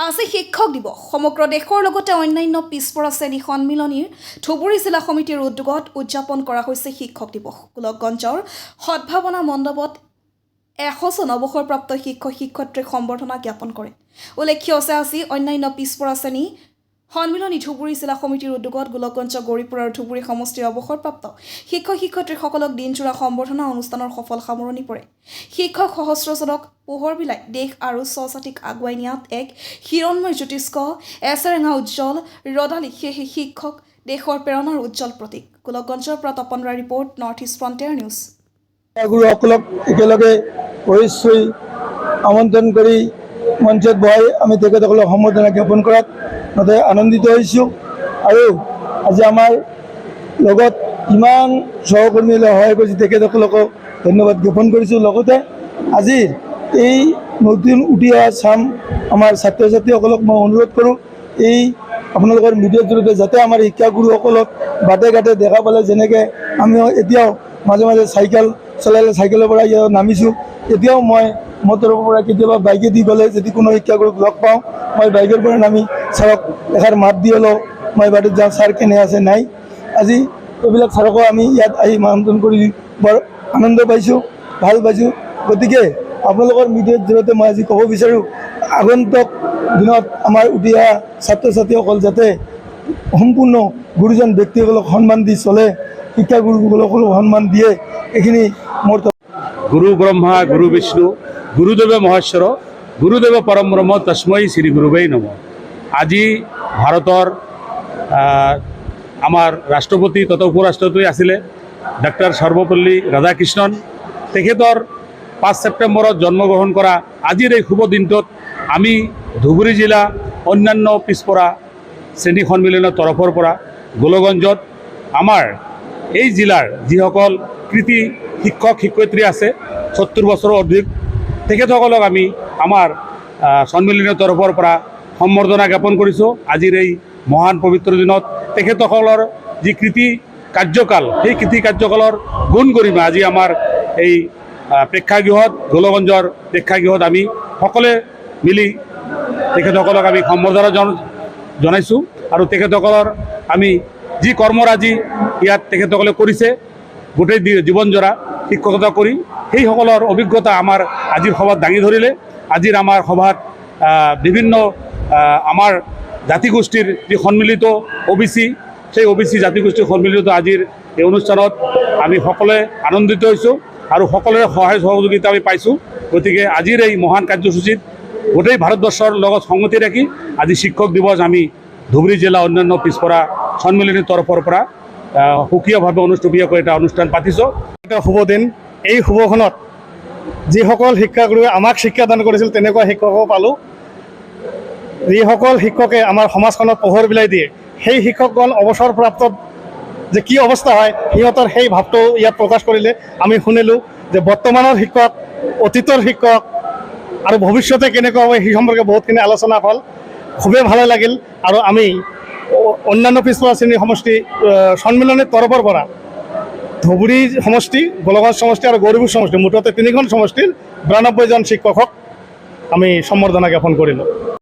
আজি শিক্ষক দিৱস সমগ্ৰ দেশৰ লগতে অন্যান্য পিছপৰা শ্ৰেণী সন্মিলনীৰ ধুবুৰী জিলা সমিতিৰ উদ্যোগত উদযাপন কৰা হৈছে শিক্ষক দিৱস। গোলকগঞ্জৰ সদ্ভাৱনা মণ্ডপত 100 জন অৱসৰপ্ৰাপ্ত শিক্ষক-শিক্ষয়িত্ৰীক সম্বৰ্ধনা জ্ঞাপন কৰে। উল্লেখ্য আছে আজি অন্যান্য পিছপৰা শ্ৰেণী সন্মিলনী ধুবুৰী জিলা সমিতিৰ উদ্যোগত গোলকগঞ্জ গৌৰীপুৰ আৰু ধুবুৰী সমষ্টিৰ অৱসৰপ্ৰাপ্ত শিক্ষক-শিক্ষয়িত্ৰীসকলক দিনজোৰা সম্বৰ্ধনা অনুষ্ঠানৰ সফল সামৰণি পৰে। শিক্ষক সহস্ৰজনক পোহৰ বিলাই দেশ আৰু স্বজাতিক আগুৱাই নিয়াত এক হিৰণময় জ্যোতিষ্ক এছেৰেঙা উজ্জ্বল ৰদালি সেয়েহে শিক্ষক দেশৰ প্ৰেৰণাৰ উজ্জ্বল প্ৰতীক। গোলকগঞ্জৰ পৰা Tapan Roy report, north east frontier news. গুৰুসকলক একেলগে ভৰিত আমন্ত্ৰণ কৰি মঞ্চত বহাই আমি তেখেতসকলক সম্বৰ্ধনা জ্ঞাপন কৰাত মই আনন্দিত হৈছোঁ। আৰু আজি আমাৰ লগত ইমান সহকৰ্মীলৈ সহায় কৰিছে তেখেতসকলকো ধন্যবাদ জ্ঞাপন কৰিছোঁ। লগতে আজিৰ এই নতুন উঠি অহা চাম আমাৰ ছাত্ৰ ছাত্ৰীসকলক মই অনুৰোধ কৰোঁ, এই আপোনালোকৰ মিডিয়াৰ জৰিয়তে যাতে আমাৰ শিক্ষাগুৰুসকলক বাটে ঘাটে দেখা পালে, যেনেকৈ আমি এতিয়াও মাজে মাজে চাইকেল চলালে চাইকেলৰ পৰা ইয়াত নামিছোঁ, এতিয়াও মই মটৰৰ পৰা কেতিয়াবা বাইকে দি গ'লে যদি কোনো শিক্ষাগুৰুক লগ পাওঁ মই বাইকৰ পৰা নামি ছাৰক এষাৰ মাত দি হ'লেও মই বাটত যাওঁ, ছাৰ কেনে আছে নাই। আজি এইবিলাক ছাৰকো আমি ইয়াত আহি আমন্ত্ৰণ কৰি বৰ আনন্দ পাইছোঁ, ভাল পাইছোঁ। গতিকে আপোনালোকৰ মিডিয়াৰ জৰিয়তে মই আজি ক'ব বিচাৰোঁ, আগন্তুক দিনত আমাৰ উঠি অহা ছাত্ৰ ছাত্ৰীসকল যাতে সম্পূৰ্ণ গুৰুজন ব্যক্তিসকলক সন্মান দি চলে, শিক্ষাগুৰুসকলকো সন্মান দিয়ে, এইখিনি মোৰ। গুৰু ব্ৰহ্মা গুৰু বিষ্ণু গুৰুদেৱে মহেশ্বৰ গুৰুদেৱ পৰম ব্ৰহ্ম তস্মৈ শ্ৰী গুৰুৱেই নমঃ। আজি ভাৰতৰ আমাৰ ৰাষ্ট্ৰপতি তথা উপৰাষ্ট্ৰপতি আছিলে ডক্টৰ সৰ্বপল্লী ৰাধাকৃষ্ণন। তেখেতৰ 5 ছেপ্টেম্বৰত জন্মগ্ৰহণ কৰা আজিৰ এই শুভ দিনটোত আমি ধুবুৰী জিলা অন্যান্য পিছপৰা শ্ৰেণী সন্মিলনৰ তৰফৰ পৰা গোলকগঞ্জত আমাৰ এই জিলাৰ যিসকল কৃতি শিক্ষক শিক্ষয়িত্ৰী আছে 70 বছৰৰ অধিক, তেখেতসকলক আমি আমাৰ সন্মিলনৰ তৰফৰ পৰা সম্বৰ্ধনা জ্ঞাপন কৰিছোঁ। আজিৰ এই মহান পবিত্ৰ দিনত তেখেতসকলৰ যি কৃতি কাৰ্যকাল, সেই কৃতি কাৰ্যকালৰ গুণ গৰিমা আজি আমাৰ এই প্ৰেক্ষাগৃহত, গোলকগঞ্জৰ প্ৰেক্ষাগৃহত আমি সকলোৱে মিলি তেখেতসকলক আমি সম্বৰ্ধনা জনাইছোঁ। আৰু তেখেতসকলৰ আমি যি কৰ্মৰাজি ইয়াত তেখেতসকলে কৰিছে গোটেই জীৱনজোৰা শিক্ষকতা কৰি, সেইসকলৰ অভিজ্ঞতা আমাৰ আজিৰ সভাত দাঙি ধৰিলে। আজিৰ আমাৰ সভাত বিভিন্ন আমাৰ জাতিগোষ্ঠীৰ যি সন্মিলিত OBC, সেই OBC জাতিগোষ্ঠীৰ সন্মিলিত আজিৰ এই অনুষ্ঠানত আমি সকলোৱে আনন্দিত হৈছোঁ আৰু সকলোৰে সহায় সহযোগিতা আমি পাইছোঁ। গতিকে আজিৰ এই মহান কাৰ্যসূচীত গোটেই ভাৰতবৰ্ষৰ লগত সংগতি ৰাখি আজি শিক্ষক দিৱস আমি ধুবুৰী জিলা অন্যান্য পিছপৰা সন্মিলনীৰ তৰফৰ পৰা সুকীয়ভাৱে অনুষ্ঠীয়াকৈ এটা অনুষ্ঠান পাতিছোঁ। এটা শুভ দিন। এই শুভখনত যিসকল শিক্ষাগুৰুৱে আমাক শিক্ষাদান কৰিছিল তেনেকুৱা শিক্ষকো পালোঁ। যিসকল শিক্ষকে আমাৰ সমাজখনত পোহৰ বিলাই দিয়ে, সেই শিক্ষকগণ অৱসৰপ্ৰাপ্ত যে কি অৱস্থা হয় সিহঁতৰ সেই ভাৱটো ইয়াত প্ৰকাশ কৰিলে। আমি শুনিলোঁ যে বৰ্তমানৰ শিক্ষক, অতীতৰ শিক্ষক আৰু ভৱিষ্যতে কেনেকুৱা হয় সেই সম্পৰ্কে বহুতখিনি আলোচনা হ'ল। খুবেই ভালে লাগিল। আৰু আমি অন্যান্য পিছপৰা শ্ৰেণী সমষ্টি সন্মিলনীৰ তৰফৰ পৰা ধুবুৰী সমষ্টি, গোলকগঞ্জ সমষ্টি আৰু গৌৰীপুৰ সমষ্টি, মুঠতে 3খন সমষ্টিৰ 92জন শিক্ষকক আমি সম্বৰ্ধনা জ্ঞাপন কৰিলোঁ।